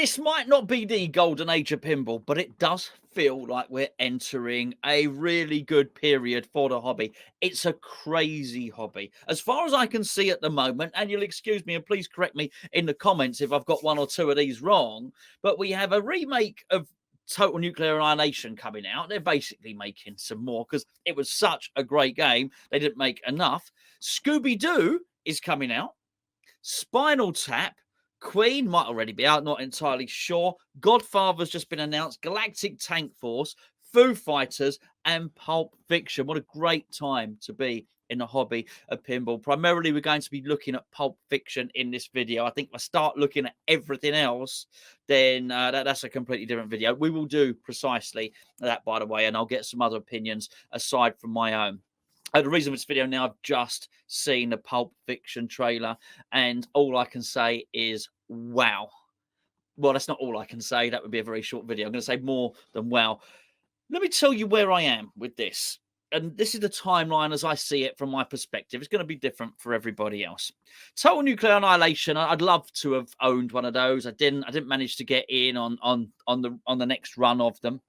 This might not be the golden age of pinball, but it does feel like we're entering a really good period for the hobby. It's a crazy hobby. As far as I can see at the moment, and you'll excuse me and please correct me in the comments if I've got one or two of these wrong, but we have a remake of Total Nuclear Annihilation coming out. They're basically making some more because it was such a great game. They didn't make enough. Scooby-Doo is coming out. Spinal Tap, Queen might already be out, not entirely sure. Godfather's just been announced. Galactic Tank Force, Foo Fighters, and Pulp Fiction. What a great time to be in the hobby of pinball. Primarily, we're going to be looking at Pulp Fiction in this video. I think if I start looking at everything else, then that's a completely different video. We will do precisely that, by the way, and I'll get some other opinions aside from my own. The reason for this video now, I've just seen the Pulp Fiction trailer, and all I can say is wow. Well, that's not all I can say. That would be a very short video. I'm going to say more than wow. Let me tell you where I am with this. And this is the timeline as I see it from my perspective. It's going to be different for everybody else. Total Nuclear Annihilation. I'd love to have owned one of those. I didn't manage to get in on the next run of them.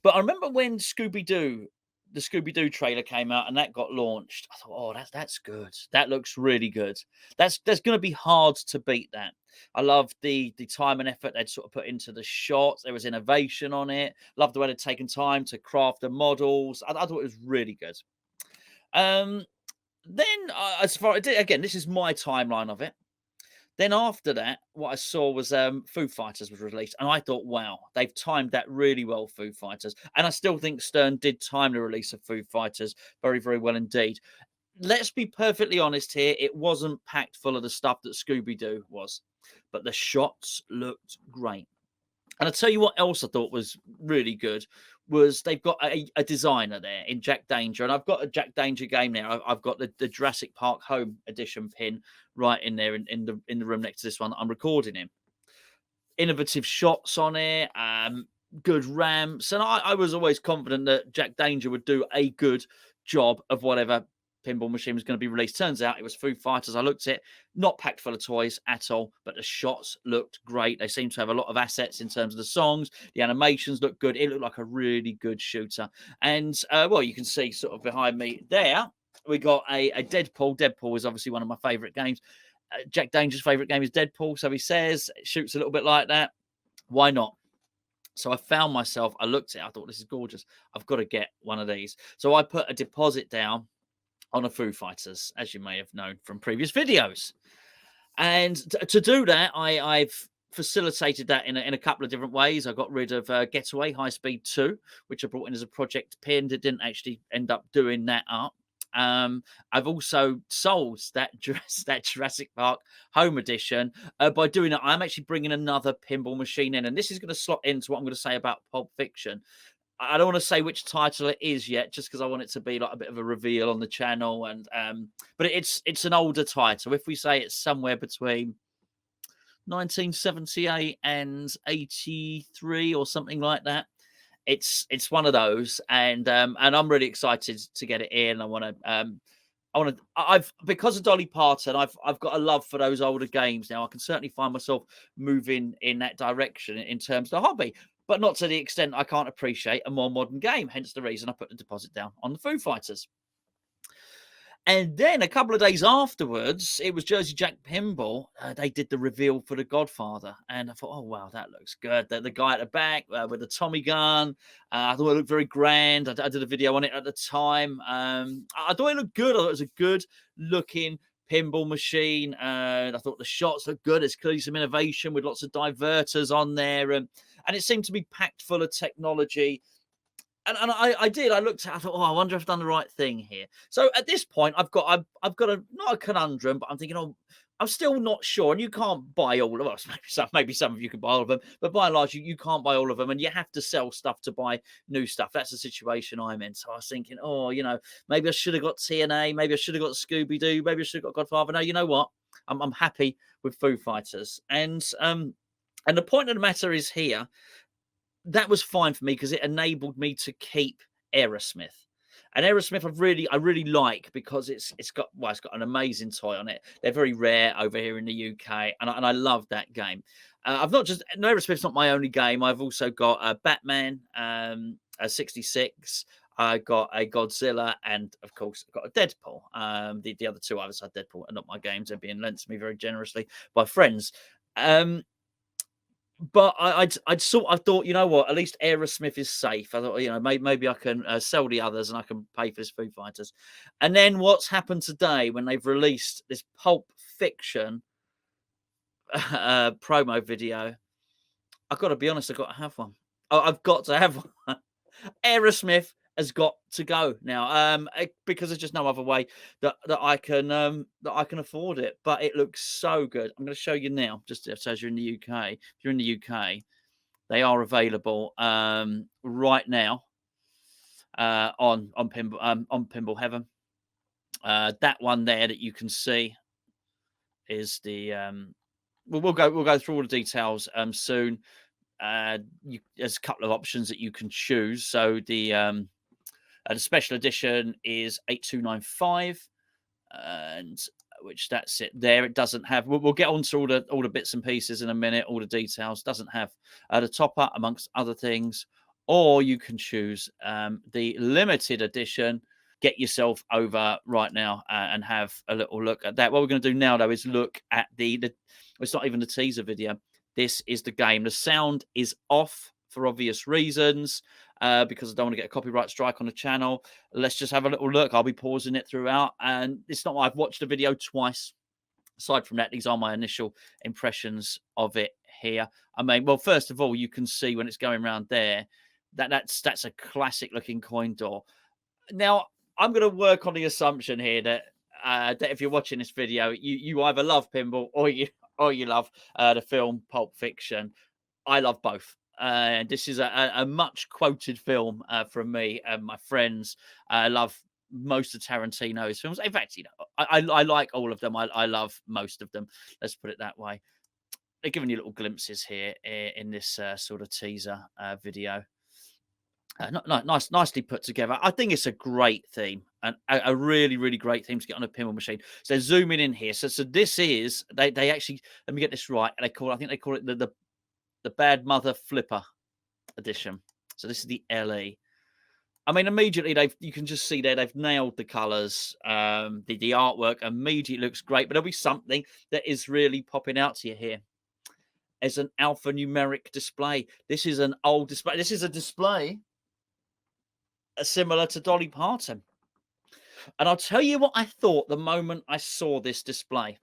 But I remember when the Scooby-Doo trailer came out and that got launched. I thought, oh, that's good. That looks really good. That's going to be hard to beat that. I love the time and effort they'd sort of put into the shots. There was innovation on it. Loved the way they'd taken time to craft the models. I thought it was really good. Then, as far again, this is my timeline of it. Then after that, what I saw was Foo Fighters was released, and I thought, wow, they've timed that really well, Foo Fighters. And I still think Stern did time the release of Foo Fighters very, very well indeed. Let's be perfectly honest here, it wasn't packed full of the stuff that Scooby-Doo was, but the shots looked great. And I'll tell you what else I thought was really good was they've got a designer there in Jack Danger. And I've got a Jack Danger game there. I've got the Jurassic Park Home Edition pin right in there in the room next to this one that I'm recording in. Innovative shots on it, good ramps. And I was always confident that Jack Danger would do a good job of whatever pinball machine was going to be released. Turns out it was Foo Fighters. I looked at it, not packed full of toys at all, but the shots looked great. They seem to have a lot of assets in terms of the songs. The animations looked good. It looked like a really good shooter. And, well, you can see sort of behind me there, we got a Deadpool. Deadpool is obviously one of my favourite games. Jack Danger's favourite game is Deadpool. So he says it shoots a little bit like that. Why not? So I found myself, I looked at it, I thought, this is gorgeous. I've got to get one of these. So I put a deposit down on a Foo Fighters, as you may have known from previous videos. And to do that, I've facilitated that in a couple of different ways. I got rid of Getaway High Speed 2, which I brought in as a project pin. That didn't actually end up doing that up. I've also sold that Jurassic Park Home Edition. By doing that, I'm actually bringing another pinball machine in. And this is going to slot into what I'm going to say about Pulp Fiction. I don't want to say which title it is yet, just because I want it to be like a bit of a reveal on the channel. And but it's an older title. If we say it's somewhere between 1978 and 83 or something like that, it's one of those. And I'm really excited to get it in. I've because of Dolly Parton, I've got a love for those older games now. I can certainly find myself moving in that direction in terms of the hobby, but not to the extent I can't appreciate a more modern game. Hence the reason I put the deposit down on the Foo Fighters. And then a couple of days afterwards, it was Jersey Jack Pinball. They did the reveal for The Godfather. And I thought, oh, wow, that looks good. The guy at the back with the Tommy gun. I thought it looked very grand. I did a video on it at the time. I thought it looked good. I thought it was a good looking pinball machine. I thought the shots looked good. There's clearly some innovation with lots of diverters on there. And it seemed to be packed full of technology. And I did. I looked at it, I thought, oh, I wonder if I've done the right thing here. So at this point, I've got not a conundrum, but I'm thinking, oh, I'm still not sure. And you can't buy all of us. Maybe some of you can buy all of them, but by and large, you can't buy all of them, and you have to sell stuff to buy new stuff. That's the situation I'm in. So I was thinking, oh, maybe I should have got TNA, maybe I should have got Scooby-Doo, maybe I should have got Godfather. No, you know what? I'm happy with Foo Fighters. And the point of the matter is here, that was fine for me because it enabled me to keep Aerosmith. And Aerosmith, I really like because it's got an amazing toy on it. They're very rare over here in the UK, and I love that game. I've not just no Aerosmith's not my only game. I've also got Batman, 66. I got a Godzilla, and of course, I've got a Deadpool. The other two other side Deadpool are not my games; they're being lent to me very generously by friends. But I thought, you know what? At least Aerosmith is safe. I thought, you know, maybe I can sell the others and I can pay for this Foo Fighters. And then what's happened today when they've released this Pulp Fiction promo video? I've got to be honest, I've got to have one. I've got to have one. Aerosmith has got to go now, because there's just no other way that I can afford it. But it looks so good. I'm going to show you now. Just as you're in the UK, if you're in the UK, they are available right now on Pinball Heaven. That one there that you can see is the we'll go through all the details soon. There's a couple of options that you can choose. So the special edition is 8295, and which that's it there. It doesn't have. We'll get onto all the bits and pieces in a minute. All the details. Doesn't have the topper amongst other things. Or you can choose the limited edition. Get yourself over right now and have a little look at that. What we're going to do now, though, is look at the. It's not even the teaser video. This is the game. The sound is off for obvious reasons because I don't want to get a copyright strike on the channel. Let's just have a little look. I'll be pausing it throughout. And it's not I've watched the video twice. Aside from that, these are my initial impressions of it here. I mean, well, first of all, you can see when it's going around there, that's a classic looking coin door. Now, I'm going to work on the assumption here that if you're watching this video, you either love pinball or you love the film Pulp Fiction. I love both. This is a much quoted film from me and my friends. I love most of Tarantino's films. In fact, you know, I like all of them. I love most of them. Let's put it that way. They're giving you little glimpses here in this sort of teaser video. Nicely put together. I think it's a great theme and a really, really great theme to get on a pinball machine. So zooming in here. So this is they actually, let me get this right. I think they call it the Bad Mother Flipper edition. So this is the LE. I mean, immediately you can just see there they've nailed the colours. The artwork immediately looks great, but there'll be something that is really popping out to you here. As an alphanumeric display. This is an old display. This is a display similar to Dolly Parton. And I'll tell you what I thought the moment I saw this display.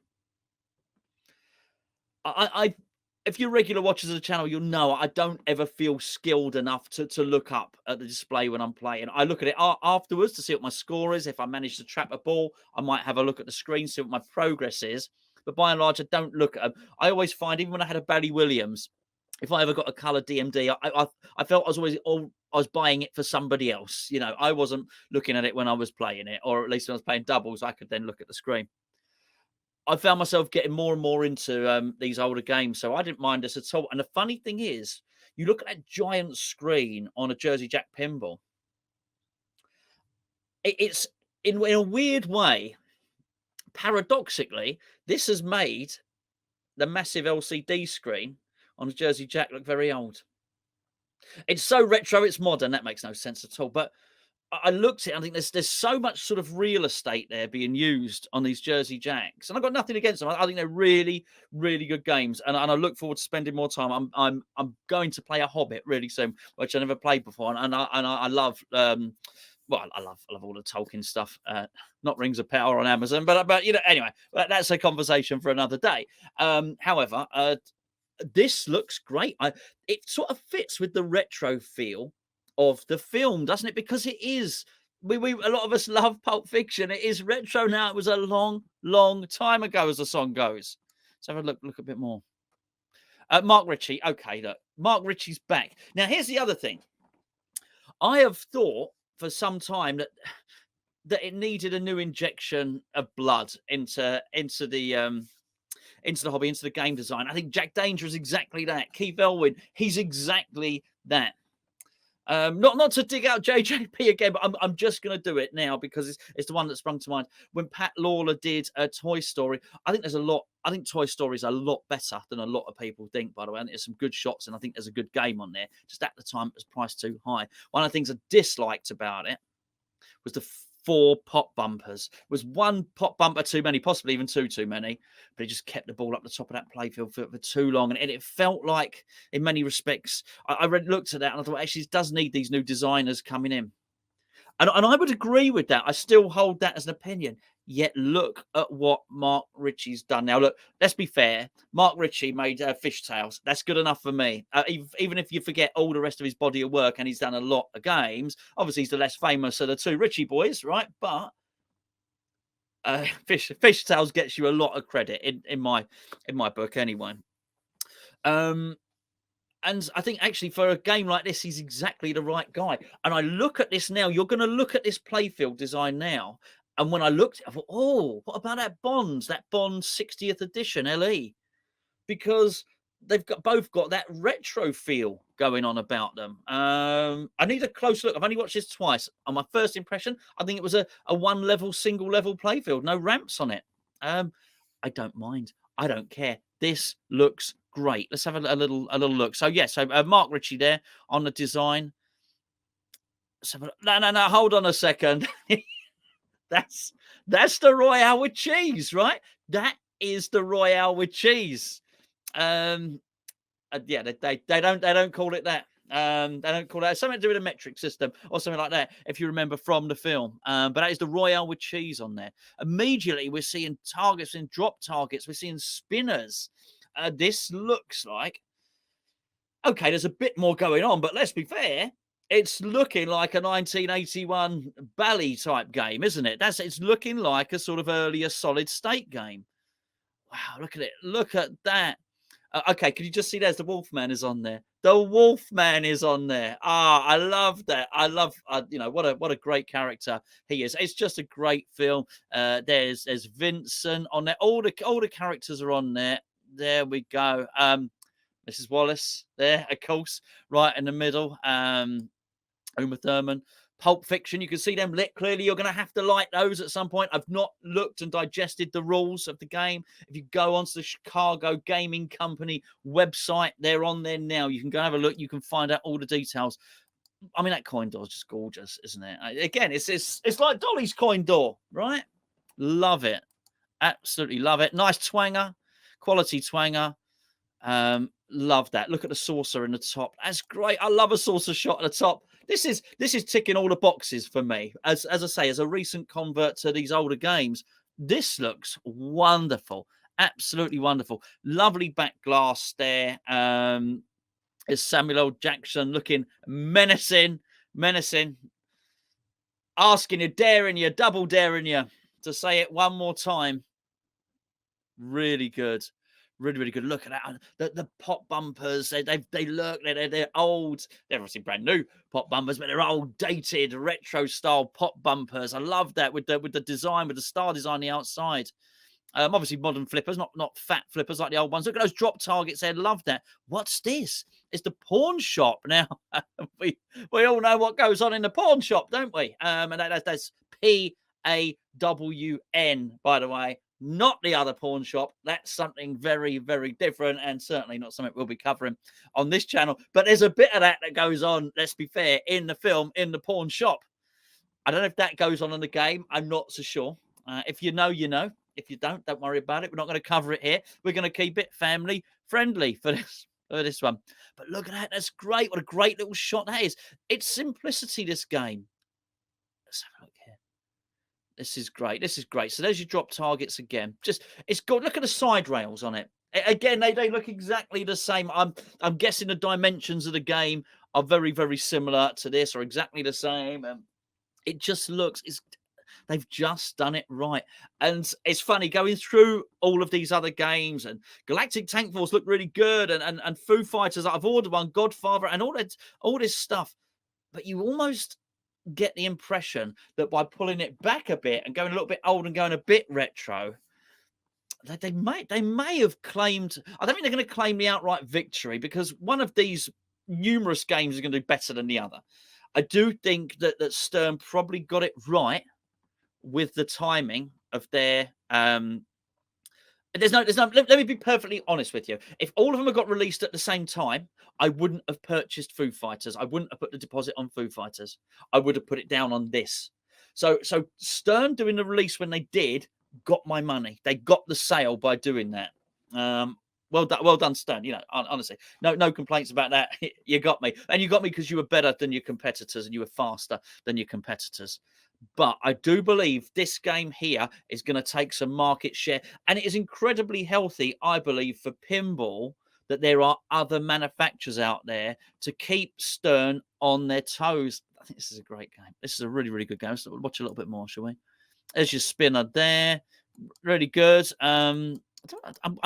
If you're regular watchers of the channel, you'll know I don't ever feel skilled enough to look up at the display when I'm playing. I look at it afterwards to see what my score is. If I manage to trap a ball, I might have a look at the screen, see what my progress is. But by and large, I don't look at them. I always find, even when I had a Bally Williams, if I ever got a colour DMD, I felt I was buying it for somebody else. You know, I wasn't looking at it when I was playing it, or at least when I was playing doubles, I could then look at the screen. I found myself getting more and more into these older games, so I didn't mind this at all. And the funny thing is, you look at that giant screen on a Jersey Jack pinball. It's in a weird way, paradoxically, this has made the massive LCD screen on a Jersey Jack look very old. It's so retro, it's modern. That makes no sense at all. But I looked at it, I think there's so much sort of real estate there being used on these Jersey Jacks, and I've got nothing against them. I think they're really, really good games, and I look forward to spending more time. I'm going to play a Hobbit really soon, which I never played before, and I love well, I love all the Tolkien stuff. Not Rings of Power on Amazon, but you know, anyway, that's a conversation for another day. However, this looks great. It sort of fits with the retro feel of the film, doesn't it? Because it is. We a lot of us love Pulp Fiction. It is retro now. It was a long, long time ago, as the song goes. Let's have a look a bit more. Mark Ritchie. Okay, look, Mark Ritchie's back. Now, here's the other thing. I have thought for some time that it needed a new injection of blood into the hobby, into the game design. I think Jack Danger is exactly that. Keith Elwin, he's exactly that. Not to dig out JJP again, but I'm just going to do it now because it's the one that sprung to mind. When Pat Lawler did a Toy Story, I think there's a lot. I think Toy Story is a lot better than a lot of people think. By the way, I think there's some good shots, and I think there's a good game on there. Just at the time, it was priced too high. One of the things I disliked about it was the four pop bumpers. It was one pop bumper too many, possibly even two too many, but it just kept the ball up the top of that playfield for too long. And it felt like, in many respects, I looked at that and I thought, actually, it does need these new designers coming in. And I would agree with that. I still hold that as an opinion. Yet look at what Mark Ritchie's done. Now, look, let's be fair. Mark Ritchie made Fishtails. That's good enough for me. Even if you forget all the rest of his body of work, and he's done a lot of games. Obviously, he's the less famous of the two Ritchie boys, right? But Fishtails gets you a lot of credit in my book, anyway. And I think actually for a game like this, he's exactly the right guy. And I look at this now. You're going to look at this playfield design now. And when I looked, I thought, oh, what about that Bond 60th edition LE? Because they've both got that retro feel going on about them. I need a close look. I've only watched this twice. On my first impression, I think it was a one level, single level playfield, no ramps on it. I don't mind. I don't care. This looks great. Let's have a little look. So Mark Ritchie there on the design. No. Hold on a second. That's the Royale with cheese, right? That is the Royale with cheese. They don't call it that. They don't call that. Something to do with a metric system or something like that, if you remember from the film. But that is the Royale with cheese on there. Immediately, we're seeing targets and drop targets. We're seeing spinners. This looks like, okay, there's a bit more going on, but let's be fair. It's looking like a 1981 Bally type game, isn't it? It's looking like a sort of earlier solid state game. Wow, look at it. Look at that. Okay, can you just see there's the Wolfman is on there. The Wolfman is on there. I love that. I love, what a great character he is. It's just a great film. There's Vincent on there. All the characters are on there. There we go. Mrs. Wallace there, of course, right in the middle. Uma Thurman. Pulp Fiction, you can see them lit. Clearly, you're going to have to like those at some point. I've not looked and digested the rules of the game. If you go onto the Chicago Gaming Company website, they're on there now. You can go have a look. You can find out all the details. I mean, that coin door is just gorgeous, isn't it? Again, it's like Dolly's coin door, right? Love it. Absolutely love it. Nice twanger, quality twanger. Love that. Look at the saucer in the top. That's great. I love a saucer shot at the top. This is ticking all the boxes for me. As I say, as a recent convert to these older games, this looks wonderful. Absolutely wonderful. Lovely back glass there. Is Samuel L. Jackson looking menacing, asking you, daring you, double daring you to say it one more time. Really good. Really good. Look at that. The pop bumpers. They look. They're old. They're obviously brand new pop bumpers, but they're old, dated, retro style pop bumpers. I love that with the design, with the star design on the outside. Obviously modern flippers, not fat flippers like the old ones. Look at those drop targets there. Love that. What's this? It's the pawn shop. Now we all know what goes on in the pawn shop, don't we? And that's PAWN, by the way. Not the other pawn shop. That's something very, very different, and certainly not something we'll be covering on this channel. But there's a bit of that goes on, let's be fair, in the film, in the pawn shop. I don't know if that goes on in the game. I'm not so sure. If you know, you know. If you don't worry about it. We're not going to cover it here. We're going to keep it family friendly for this one. But look at that. That's great. What a great little shot that is. It's simplicity, this game. Let's have a look here. This is great. This is great. So there's your drop targets again. It's good. Look at the side rails on it. Again, they look exactly the same. I'm guessing the dimensions of the game are very, very similar to this, or exactly the same. It just looks. They've just done it right. And it's funny going through all of these other games, and Galactic Tank Force look really good, and Foo Fighters. I've ordered one, Godfather, and all this stuff. But you almost get the impression that by pulling it back a bit and going a little bit old and going a bit retro, they may have claimed. I don't think they're going to claim the outright victory, because one of these numerous games are going to do better than the other. I do think that Stern probably got it right with the timing of their let me be perfectly honest with you. If all of them had got released at the same time, I wouldn't have purchased Foo Fighters. I wouldn't have put the deposit on Foo Fighters. I would have put it down on this. So Stern doing the release when they did got my money. They got the sale by doing that. Well done, Stern. You know, honestly, no complaints about that. You got me, and you got me because you were better than your competitors and you were faster than your competitors. But I do believe this game here is going to take some market share. And it is incredibly healthy, I believe, for pinball that there are other manufacturers out there to keep Stern on their toes. I think this is a great game. This is a really, really good game. So we'll watch a little bit more, shall we? There's your spinner there. Really good. I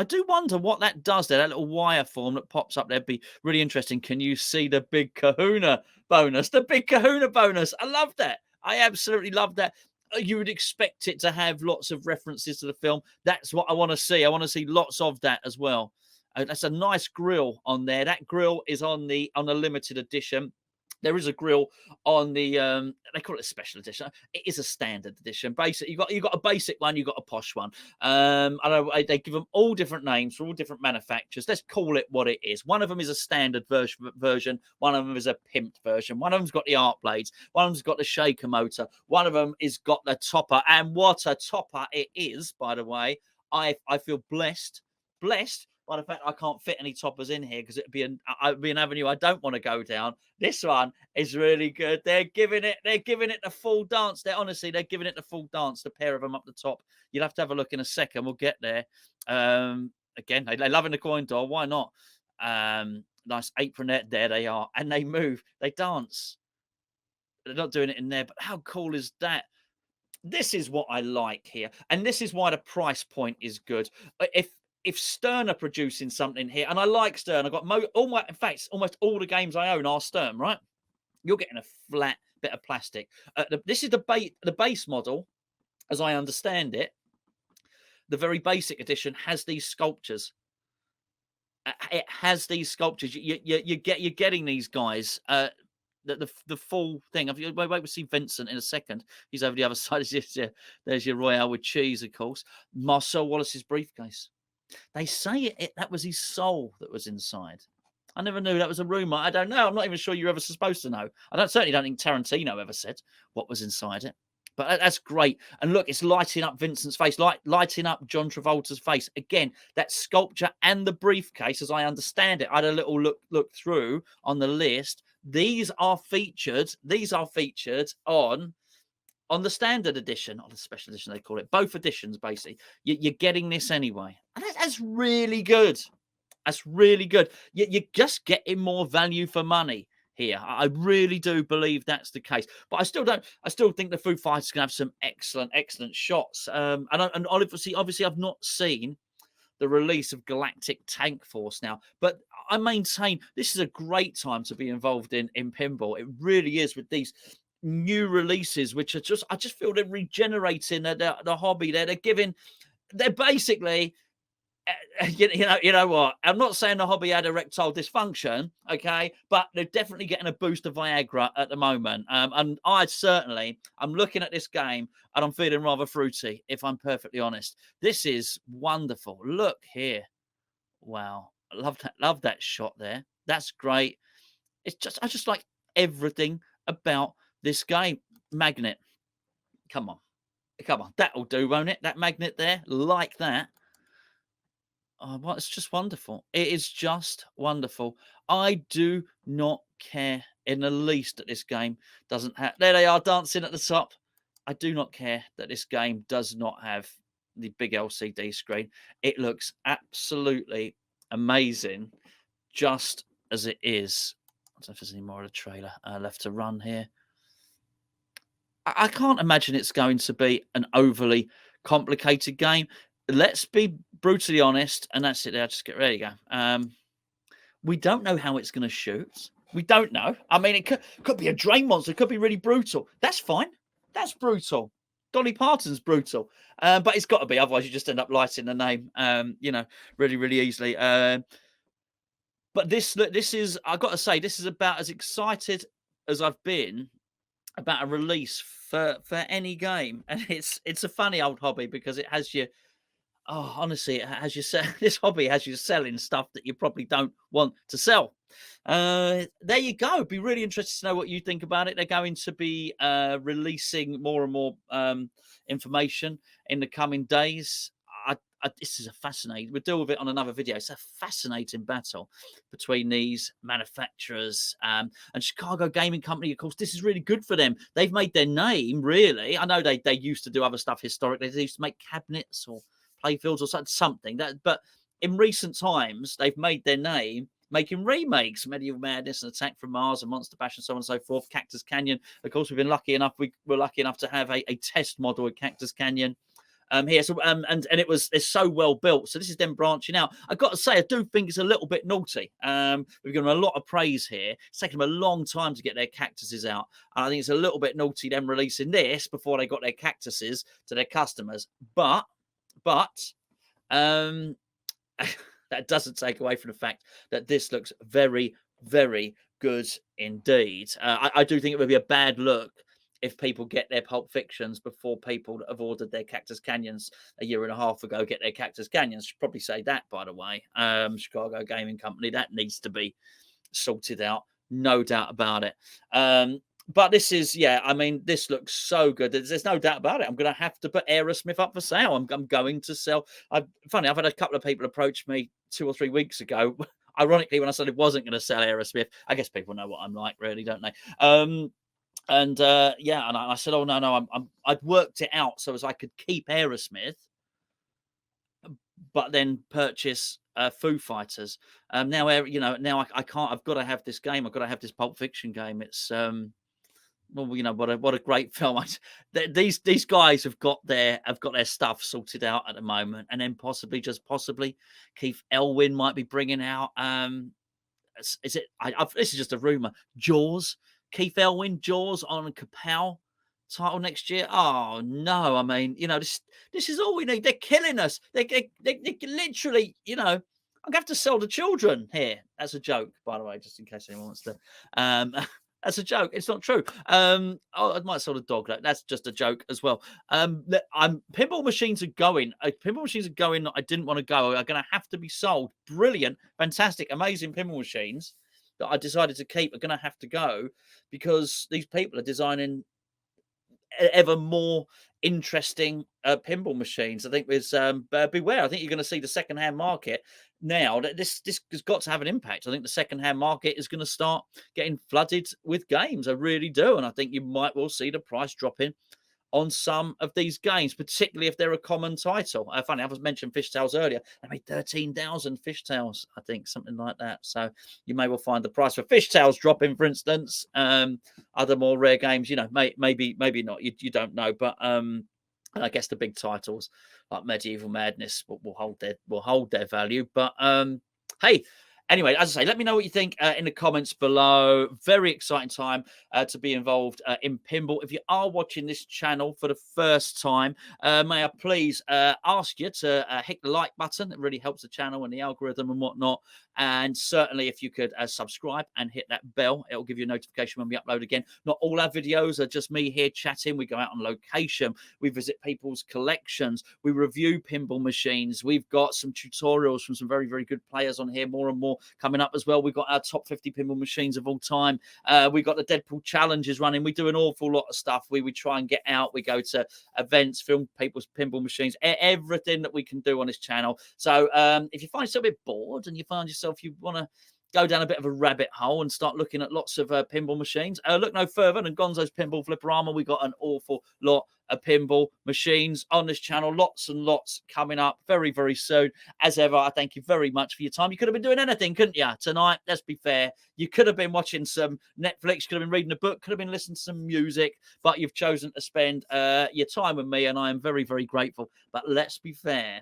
do wonder what that does there. That little wire form that pops up there would be really interesting. Can you see the big kahuna bonus? The big kahuna bonus. I love that. I absolutely love that. You would expect it to have lots of references to the film. That's what I want to see. I want to see lots of that as well. That's a nice grill on there. That grill is on the limited edition. There is a grill on the they call it a special edition. It is a standard edition. Basically, you got a basic one, you got a posh one. I know they give them all different names for all different manufacturers. Let's call it what it is. One of them is a standard version. One of them is a pimped version. One of them's got the arc blades. One of them's got the shaker motor. One of them is got the topper. And what a topper it is, by the way. I feel blessed by the fact I can't fit any toppers in here because it'd be an avenue I don't want to go down. This one is really good. They're giving it the full dance. They're giving it the full dance. The pair of them up the top. You'll have to have a look in a second. We'll get there. Again, they love in the coin door. Why not? Nice apronette. There they are, and they move. They dance. They're not doing it in there, but how cool is that? This is what I like here, and this is why the price point is good. If Stern are producing something here, and I like Stern, I've got in fact, almost all the games I own are Stern, right? You're getting a flat bit of plastic. This is the base model, as I understand it. The very basic edition has these sculptures. It has these sculptures. You're getting these guys. The full thing. Wait, we'll see Vincent in a second. He's over the other side. There's your Royale with cheese, of course. Marcel Wallace's briefcase. They say that was his soul that was inside. I never knew. That was a rumor. I don't know. I'm not even sure you're ever supposed to know. Certainly don't think Tarantino ever said what was inside it. But that's great. And look, it's lighting up Vincent's face, lighting up John Travolta's face. Again, that sculpture and the briefcase, as I understand it, I had a little look through on the list. These are featured on the standard edition, or the special edition, they call it. Both editions, basically. You're getting this anyway. And that's really good. That's really good. You're just getting more value for money here. I really do believe that's the case. But I still think the Foo Fighters can have some excellent shots. And obviously I've not seen the release of Galactic Tank Force now. But I maintain this is a great time to be involved in pinball. It really is, with these new releases, which are I just feel they're regenerating the hobby. They're basically, you know what? I'm not saying the hobby had erectile dysfunction, okay, but they're definitely getting a boost of Viagra at the moment. And I'm looking at this game and I'm feeling rather fruity, if I'm perfectly honest. This is wonderful. Look here, wow, I love that shot there. That's great. I just like everything about this game. Magnet. Come on. That'll do, won't it? That magnet there, like that. Oh, well, it's just wonderful. It is just wonderful. I do not care in the least that this game doesn't have. There they are dancing at the top. I do not care that this game does not have the big LCD screen. It looks absolutely amazing, just as it is. I don't know if there's any more of the trailer left to run here. I can't imagine it's going to be an overly complicated game. Let's be brutally honest, and that's it there. Just get ready to go. We don't know how it's going to shoot. We don't know. I mean, it could be a drain monster. It could be really brutal. That's fine. That's brutal. Dolly Parton's brutal. But it's got to be. Otherwise, you just end up lighting the name, really, really easily. But this is, I've got to say, this is about as excited as I've been about a release for any game, and it's a funny old hobby because it has you. Oh, honestly, it has you sell this hobby has you selling stuff that you probably don't want to sell. There you go. Be really interested to know what you think about it. They're going to be releasing more and more information in the coming days. This is a fascinating. We'll deal with it on another video. It's a fascinating battle between these manufacturers and Chicago Gaming Company. Of course, this is really good for them. They've made their name. Really, I know they used to do other stuff historically. They used to make cabinets or playfields or something that, but in recent times they've made their name making remakes, Medieval Madness and Attack from Mars and Monster Bash and so on and so forth. Cactus Canyon, of course, we've been lucky enough. We were lucky enough to have a test model of Cactus Canyon here. So and it's so well built. So this is them branching out. I've got to say, I do think it's a little bit naughty. We've given them a lot of praise here. It's taken them a long time to get their cactuses out. And I think it's a little bit naughty them releasing this before they got their cactuses to their customers. But that doesn't take away from the fact that this looks very, very good indeed. I do think it would be a bad look if people get their Pulp Fictions before people that have ordered their Cactus Canyons a year and a half ago get their Cactus Canyons. Should probably say that, by the way. Chicago Gaming Company, that needs to be sorted out, no doubt about it. But this is, yeah, I mean, this looks so good. There's no doubt about it. I'm going to have to put Aerosmith up for sale. I'm going to sell. I've had a couple of people approach me 2 or 3 weeks ago. Ironically, when I said it wasn't going to sell Aerosmith, I guess people know what I'm like, really, don't they? And I said, oh no, I'd worked it out so as I could keep Aerosmith, but then purchase Foo Fighters. Now, now I can't. I've got to have this game. I've got to have this Pulp Fiction game. It's well, what a great film. These guys have got their stuff sorted out at the moment, and then possibly Keith Elwin might be bringing out. Is it? This is just a rumor. Jaws. Keith Elwin, Jaws on a Kapow title next year. Oh no! I mean, this is all we need. They're killing us. They literally, I'm gonna have to sell the children here. That's a joke, by the way, just in case anyone wants to. That's a joke. It's not true. I might sell the dog. That's just a joke as well. Pinball machines are going. Pinball machines are going. I didn't want to go. Are going to have to be sold. Brilliant, fantastic, amazing pinball machines that I decided to keep are going to have to go because these people are designing ever more interesting pinball machines. I think there's beware. I think you're going to see the secondhand market now. That this has got to have an impact. I think the secondhand market is going to start getting flooded with games. I really do, and I think you might well see the price dropping on some of these games, particularly if they're a common title. Funny, I was mentioned Fishtails earlier. They made 13,000 Fishtails, I think, something like that. So you may well find the price for Fishtails dropping, for instance. Other more rare games, maybe not. You don't know, but I guess the big titles like Medieval Madness will hold their value. But hey. Anyway, as I say, let me know what you think in the comments below. Very exciting time to be involved in pinball. If you are watching this channel for the first time, may I please ask you to hit the like button. It really helps the channel and the algorithm and whatnot. And certainly if you could subscribe and hit that bell, it will give you a notification when we upload again. Not all our videos are just me here chatting. We go out on location. We visit people's collections. We review pinball machines. We've got some tutorials from some very, very good players on here. More and more coming up as well. We've got our top 50 pinball machines of all time. We've got the Deadpool challenges running. We do an awful lot of stuff. We try and get out. We go to events, film people's pinball machines, everything that we can do on this channel. So if you find yourself a bit bored and you find yourself you want to go down a bit of a rabbit hole and start looking at lots of pinball machines, look no further than Gonzo's Pinball Flipperama. We got an awful lot of pinball machines on this channel, lots and lots coming up very, very soon. As ever, I thank you very much for your time. You could have been doing anything, couldn't you, tonight? Let's be fair. You could have been watching some Netflix, could have been reading a book, could have been listening to some music, but you've chosen to spend your time with me, and I am very, very grateful. But let's be fair.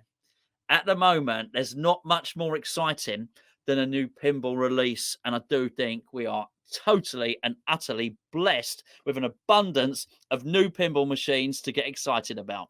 At the moment, there's not much more exciting than a new pinball release. And I do think we are totally and utterly blessed with an abundance of new pinball machines to get excited about.